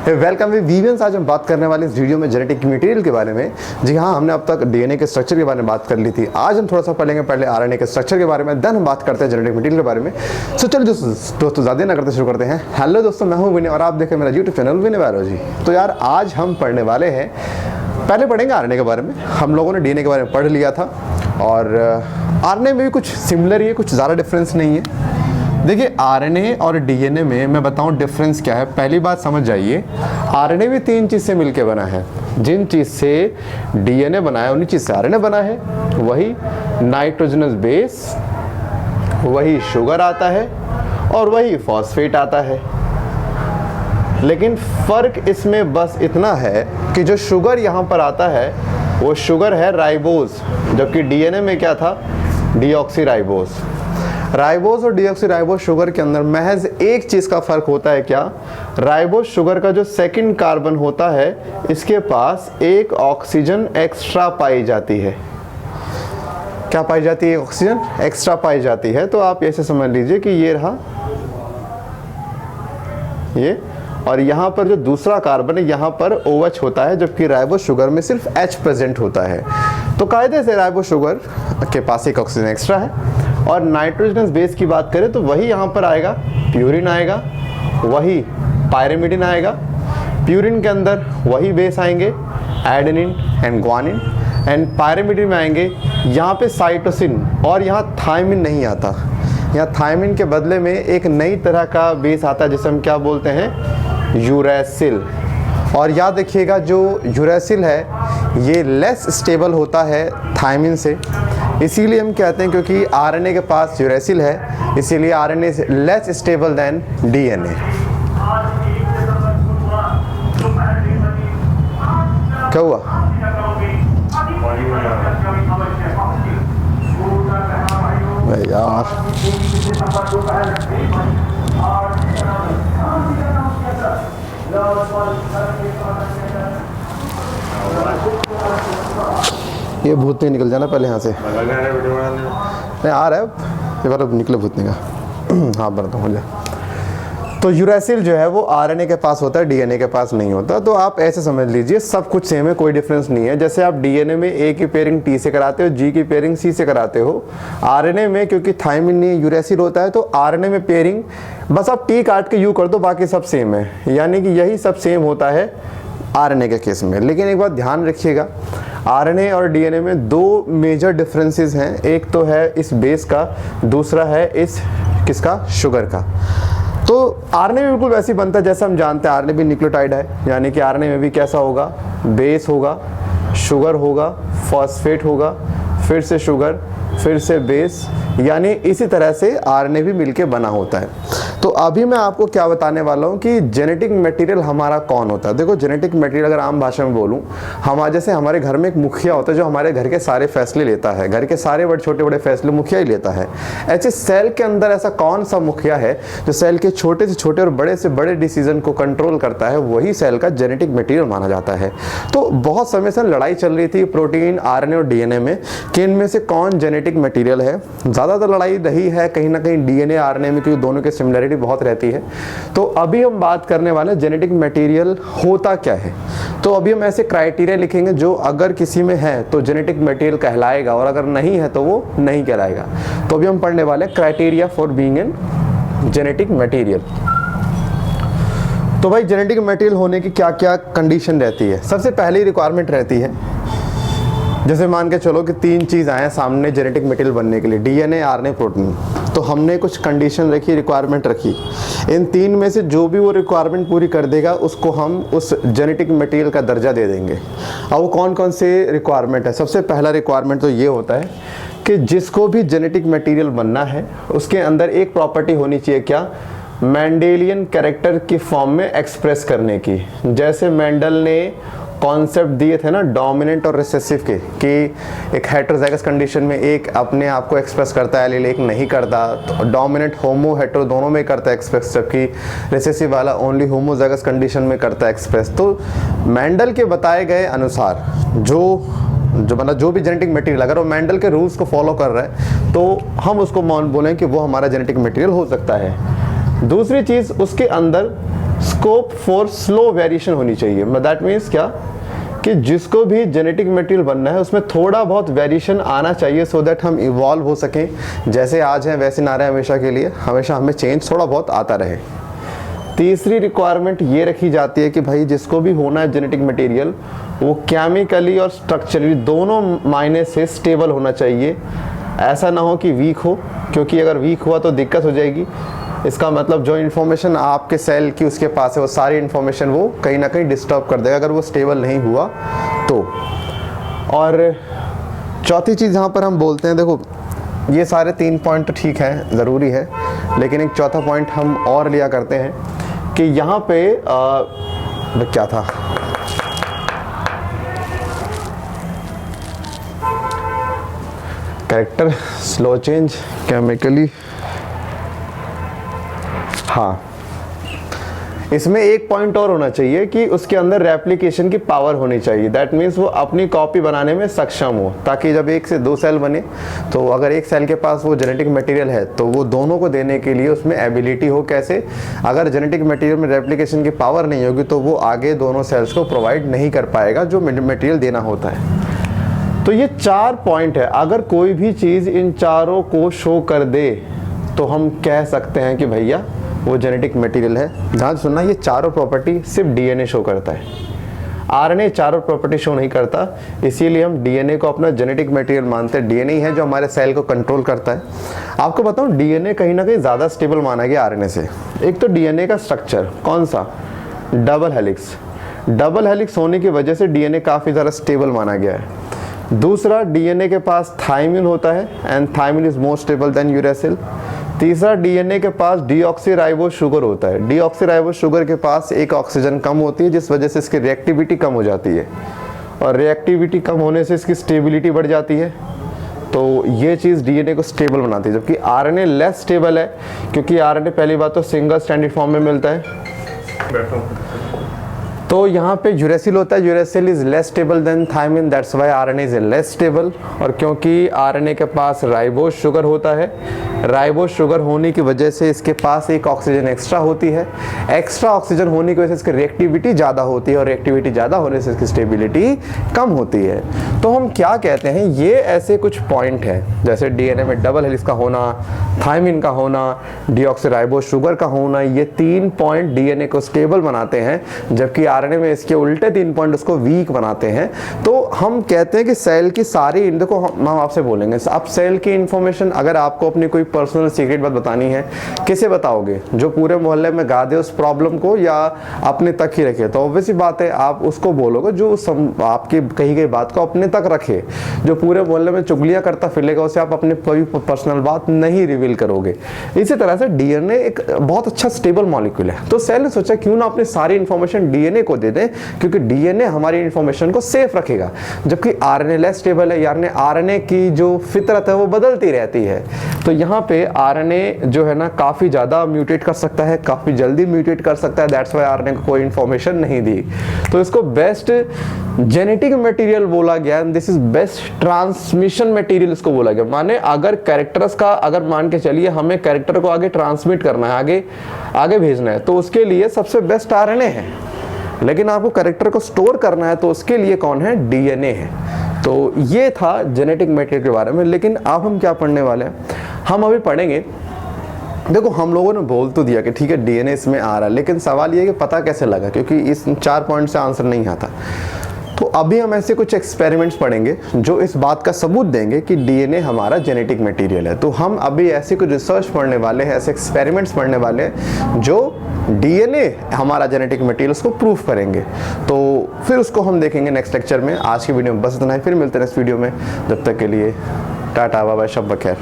Welcome वीवियंस। आज हम बात करने वाले इस वीडियो में जेनेटिक मटेरियल के बारे में। जी हाँ, हमने अब तक डीएनए के स्ट्रक्चर के बारे में बात कर ली थी। आज हम थोड़ा सा पढ़ेंगे पहले आरएनए के स्ट्रक्चर के बारे में, देन हम बात करते हैं जेनेटिक मटेरियल के बारे में। सो चलिए दोस्तों ज़्यादा ना करते शुरू करते हैं। हेलो दोस्तों, मैं हूँ विनय और आप देखें मेरा यूट्यूब चैनल विनय बायोलॉजी। तो यार आज हम पढ़ने वाले हैं, पहले पढ़ेंगे आरएनए के बारे में। हम लोगों ने डीएनए के बारे में पढ़ लिया था और आरएनए में भी कुछ सिमिलर ही है, कुछ ज़्यादा डिफरेंस नहीं है। देखिए आरएनए और डीएनए में मैं बताऊं डिफरेंस क्या है। पहली बात समझ जाइए, आरएनए भी तीन चीज़ से मिलके बना है। जिन चीज़ से डीएनए बना है उन्हीं चीज़ से आरएनए बना है। वही नाइट्रोजनस बेस, वही शुगर आता है और वही फॉस्फेट आता है। लेकिन फ़र्क इसमें बस इतना है कि जो शुगर यहाँ पर आता है वो शुगर है राइबोज, जबकि डीएनए में क्या था, डीऑक्सीराइबोज। राइबोज और डीऑक्सीराइबोज शुगर के अंदर महज एक चीज़ का फ़र्क होता है। क्या? राइबोज शुगर का जो सेकंड कार्बन होता है इसके पास एक ऑक्सीजन एक्स्ट्रा पाई जाती है। क्या पाई जाती है? ऑक्सीजन एक्स्ट्रा पाई जाती है। तो आप ऐसे समझ लीजिए कि ये रहा ये, और यहाँ पर जो दूसरा कार्बन है यहाँ पर OH होता है, जबकि राइबोज शुगर में सिर्फ H प्रेजेंट होता है। तो कायदे से राइबोज शुगर के पास एक ऑक्सीजन एक्स्ट्रा है। और नाइट्रोजनस बेस की बात करें तो वही यहाँ पर आएगा, प्यूरिन आएगा, वही पायरिमिडिन आएगा। प्यूरिन के अंदर वही बेस आएंगे, adenine and guanine, and pyrimidine में आएंगे यहाँ पे साइटोसिन, और यहाँ थायमिन नहीं आता। यहाँ थायमिन के बदले में एक नई तरह का बेस आता है जिसे हम क्या बोलते हैं, यूरैसिल। और याद रखिएगा जो यूरैसिल है ये लेस स्टेबल होता है थायमिन से, इसीलिए हम कहते हैं क्योंकि आरएनए के पास यूरैसिल है इसीलिए RNA less stable then DNA. क्या हुआ? यार ये भूत नहीं निकल जाना पहले यहाँ से। नहीं आ रहा है ये बार निकले भूतने का। हाँ बनता हूँ। तो यूरैसिल जो है वो आरएनए के पास होता है, डीएनए के पास नहीं होता। तो आप ऐसे समझ लीजिए सब कुछ सेम है, कोई डिफरेंस नहीं है। जैसे आप डीएनए में ए की पेयरिंग टी से कराते हो, जी की पेयरिंग सी से कराते हो, आरएनए में क्योंकि थायमिन नहीं यूरैसिल होता है तो आरएनए में पेयरिंग बस आप टी काट के यू कर दो, बाकी सब सेम है। यानी कि यही सब सेम होता है आरएनए के केस में। लेकिन एक बात ध्यान रखिएगा, आरएनए और डीएनए में दो मेजर डिफरेंसेस हैं। एक तो है इस बेस का, दूसरा है इस किसका, शुगर का। तो आरएनए भी बिल्कुल वैसे ही बनता है जैसा हम जानते हैं। आरएनए भी न्यूक्लियोटाइड है, यानी कि आरएनए में भी कैसा होगा, बेस होगा, शुगर होगा, फॉस्फेट होगा, फिर से शुगर, फिर से बेस, यानी इसी तरह से आरएनए भी मिलके बना होता है। तो अभी मैं आपको क्या बताने वाला हूँ कि जेनेटिक मटेरियल हमारा कौन होता है। देखो जेनेटिक मटेरियल अगर आम भाषा में बोलूँ, हम जैसे हमारे घर में एक मुखिया होता है जो हमारे घर के सारे फैसले लेता है, घर के सारे बड़े छोटे बड़े फैसले मुखिया ही लेता है। ऐसे सेल के अंदर ऐसा कौन सा मुखिया है जो सेल के छोटे से छोटे और बड़े से बड़े डिसीजन को कंट्रोल करता है, वही सेल का जेनेटिक मटेरियल माना जाता है। तो बहुत समय से लड़ाई चल रही थी प्रोटीन, आरएनए और डीएनए में कि इनमें से कौन जेनेटिक मटेरियल है। ज़्यादातर लड़ाई रही है कहीं ना कहीं डीएनए आरएनए में, क्योंकि दोनों की सिमिलरिटी बहुत रहती है। तो अभी हम बात करने वाले जेनेटिक मटेरियल होता क्या है। तो अभी हम ऐसे क्राइटेरिया लिखेंगे जो अगर किसी में है तो जेनेटिक मटेरियल कहलाएगा और अगर नहीं है तो वो नहीं कहलाएगा। तो अभी हम पढ़ने वाले criteria for being an genetic material. तो भाई जेनेटिक मटेरियल होने की क्या क्या कंडीशन रहती है। सबसे पहली रिक्वायरमेंट रहती है, जैसे मान के चलो कि तीन चीज़ आए सामने जेनेटिक मटेरियल बनने के लिए, डीएनए, आरएनए, प्रोटीन। तो हमने कुछ कंडीशन रखी, रिक्वायरमेंट रखी। इन तीन में से जो भी वो रिक्वायरमेंट पूरी कर देगा उसको हम उस जेनेटिक मटेरियल का दर्जा दे देंगे। अब वो कौन कौन से रिक्वायरमेंट है। सबसे पहला रिक्वायरमेंट तो ये होता है कि जिसको भी जेनेटिक मटेरियल बनना है उसके अंदर एक प्रॉपर्टी होनी चाहिए, क्या, मेंडेलियन कैरेक्टर की फॉर्म में एक्सप्रेस करने की। जैसे मेंडल ने कॉन्सेप्ट दिए थे ना डोमिनेंट और रिसेसिव के, कि एक हेटेरोजाइगस कंडीशन में एक अपने आप को एक्सप्रेस करता है एलील, एक नहीं करता। तो डोमिनेंट होमो हेटेरो दोनों में करता है एक्सप्रेस, जबकि रिसेसिव वाला ओनली होमोजाइगस कंडीशन में करता है एक्सप्रेस। तो मेंडल के बताए गए अनुसार जो मतलब जो भी जेनेटिक मटेरियल अगर वो मेंडल के रूल्स को फॉलो कर रहा है तो हम उसको बोलें कि वो हमारा जेनेटिक मटेरियल हो सकता है। दूसरी चीज़, उसके अंदर स्कोप फॉर स्लो वेरिएशन होनी चाहिए। दैट मीन्स क्या कि जिसको भी जेनेटिक मटेरियल बनना है उसमें थोड़ा बहुत वेरिएशन आना चाहिए, सो दैट हम इवॉल्व हो सकें। जैसे आज हैं वैसे ना रहे हमेशा के लिए, हमेशा हमें चेंज थोड़ा बहुत आता रहे। तीसरी रिक्वायरमेंट ये रखी जाती है कि भाई जिसको भी होना है जेनेटिक मटेरियल वो केमिकली और स्ट्रक्चरली दोनों मायने से स्टेबल होना चाहिए। ऐसा ना हो कि वीक हो, क्योंकि अगर वीक हुआ तो दिक्कत हो जाएगी। इसका मतलब जो इन्फॉर्मेशन आपके सेल की उसके पास है वो सारी इन्फॉर्मेशन वो कहीं ना कहीं डिस्टर्ब कर देगा अगर वो स्टेबल नहीं हुआ तो। और चौथी चीज़ यहाँ पर हम बोलते हैं, देखो ये सारे 3 पॉइंट तो ठीक है, ज़रूरी है, लेकिन एक चौथा पॉइंट हम और लिया करते हैं कि यहाँ पे क्या था, कैरेक्टर स्लो चेंज केमिकली, हाँ इसमें एक पॉइंट और होना चाहिए कि उसके अंदर रेप्लिकेशन की पावर होनी चाहिए। दैट मीन्स वो अपनी कॉपी बनाने में सक्षम हो, ताकि जब 1 से 2 सेल बने तो अगर एक सेल के पास वो जेनेटिक मटेरियल है तो वो दोनों को देने के लिए उसमें एबिलिटी हो। कैसे? अगर जेनेटिक मटेरियल में रेप्लिकेशन की पावर नहीं होगी तो वो आगे दोनों सेल्स को प्रोवाइड नहीं कर पाएगा जो मटेरियल देना होता है। तो ये 4 पॉइंट है, अगर कोई भी चीज़ इन चारों को शो कर दे तो हम कह सकते हैं कि भैया वो जेनेटिक मटेरियल है। ध्यान सुनना, ये चारों प्रॉपर्टी सिर्फ डीएनए शो करता है, आरएनए चारों प्रॉपर्टी शो नहीं करता, इसीलिए हम डीएनए को अपना जेनेटिक मटेरियल मानते हैं। डीएनए है जो हमारे सेल को कंट्रोल करता है। आपको बताऊं डीएनए कहीं ना कहीं ज़्यादा स्टेबल माना गया आरएनए से। एक तो डीएनए का स्ट्रक्चर कौन सा, डबल हेलिक्स, डबल हेलिक्स होने की वजह से डीएनए काफ़ी ज़्यादा स्टेबल माना गया है। दूसरा, डीएनए के पास थायमिन होता है and thymine is more stable then uracil. तीसरा, डीएनए के पास डीऑक्सीराइबोज शुगर होता है। डीऑक्सीराइबोज शुगर के पास एक ऑक्सीजन कम होती है जिस वजह से इसकी रिएक्टिविटी कम हो जाती है, और रिएक्टिविटी कम होने से इसकी स्टेबिलिटी बढ़ जाती है। तो ये चीज़ डीएनए को स्टेबल बनाती है, जबकि आरएनए लेस स्टेबल है, क्योंकि आरएनए पहली बात तो सिंगल स्ट्रैंडेड फॉर्म में मिलता है। तो यहाँ पे यूरेसिल होता है, uracil is less stable than thymine, that's why RNA is less stable. और क्योंकि आरएनए के पास राइबोज शुगर होता है, राइबोज शुगर होने की वजह से इसके पास एक ऑक्सीजन एक्स्ट्रा होती है। एक्स्ट्रा ऑक्सीजन होने की वजह से इसकी रिएक्टिविटी ज़्यादा होती है, और रिएक्टिविटी ज़्यादा होने से इसकी स्टेबिलिटी कम होती है। तो हम क्या कहते हैं, ये ऐसे कुछ पॉइंट हैं, जैसे डीएनए में डबल हेलिक्स का होना, थायमिन का होना, डीऑक्सीराइबोज शुगर का होना, ये 3 पॉइंट डीएनए को स्टेबल बनाते हैं, जबकि आरएनए में इसके उल्टे 3 पॉइंट उसको वीक बनाते हैं। तो हम कहते हैं कि सेल की सारी, देखो हम आपसे बोलेंगे अब सेल की इंफॉर्मेशन, अगर आपको अपनी कोई पर्सनल सीक्रेट बात बतानी है, किसे बताओगे? जो पूरे मोहल्ले में गा दे उस प्रॉब्लम को, या अपने तक ही रखे? तो ऑब्वियस बात है आप उसको बोलोगे जो आपकी कही गई बात को अपने तक रखे। जो पूरे मोहल्ले में चुगलियां करता फिरेगा उसे आप अपनी कोई पर्सनल बात नहीं रिवील करोगे। इसी तरह से डीएनए एक बहुत अच्छा स्टेबल मॉलिक्यूल है। तो सेल ने सोचा क्यों ना अपनी सारी इंफॉर्मेशन डीएनए को दे दें, क्योंकि डीएनए हमारी इंफॉर्मेशन को सेफ रखेगा, जबकि आरएनए लेस स्टेबल है। यानी आरएनए की जो फितरत है वो बदलती रहती है। तो यहाँ पे आरएनए जो है ना काफ़ी ज़्यादा म्यूटेट कर सकता है, काफ़ी जल्दी म्यूटेट कर सकता है, दैट्स व्हाई आरएनए को कोई इन्फॉर्मेशन नहीं दी। तो इसको बेस्ट जेनेटिक मटेरियल बोला गया, this is best transmission material इसको बोला गया। माने अगर कैरेक्टर्स का, अगर मान के चलिए हमें कैरेक्टर को आगे ट्रांसमिट करना है, आगे भेजना है, तो उसके लिए सबसे बेस्ट आरएनए है। लेकिन आपको कैरेक्टर को स्टोर करना है तो उसके लिए कौन है? डीएनए है। तो ये था जेनेटिक मटेरियल के बारे में। लेकिन अब हम क्या पढ़ने वाले हैं? हम अभी पढ़ेंगे, देखो हम लोगों ने बोल तो दिया कि ठीक है डीएनए इसमें आ रहा है, लेकिन सवाल ये है कि पता कैसे लगा, क्योंकि इस 4 पॉइंट से आंसर नहीं आता। तो अभी हम ऐसे कुछ एक्सपेरिमेंट्स पढ़ेंगे जो इस बात का सबूत देंगे कि डीएनए हमारा जेनेटिक मटेरियल है। तो हम अभी ऐसे कुछ रिसर्च पढ़ने वाले हैं, ऐसे एक्सपेरिमेंट्स पढ़ने वाले हैं जो डीएनए हमारा जेनेटिक मटेरियल उसको प्रूफ करेंगे। तो फिर उसको हम देखेंगे नेक्स्ट लेक्चर में। आज की वीडियो में बस इतना ही, फिर मिलते हैं नेक्स्ट वीडियो में। जब तक के लिए टाटा बाय बाय, शब बखैर।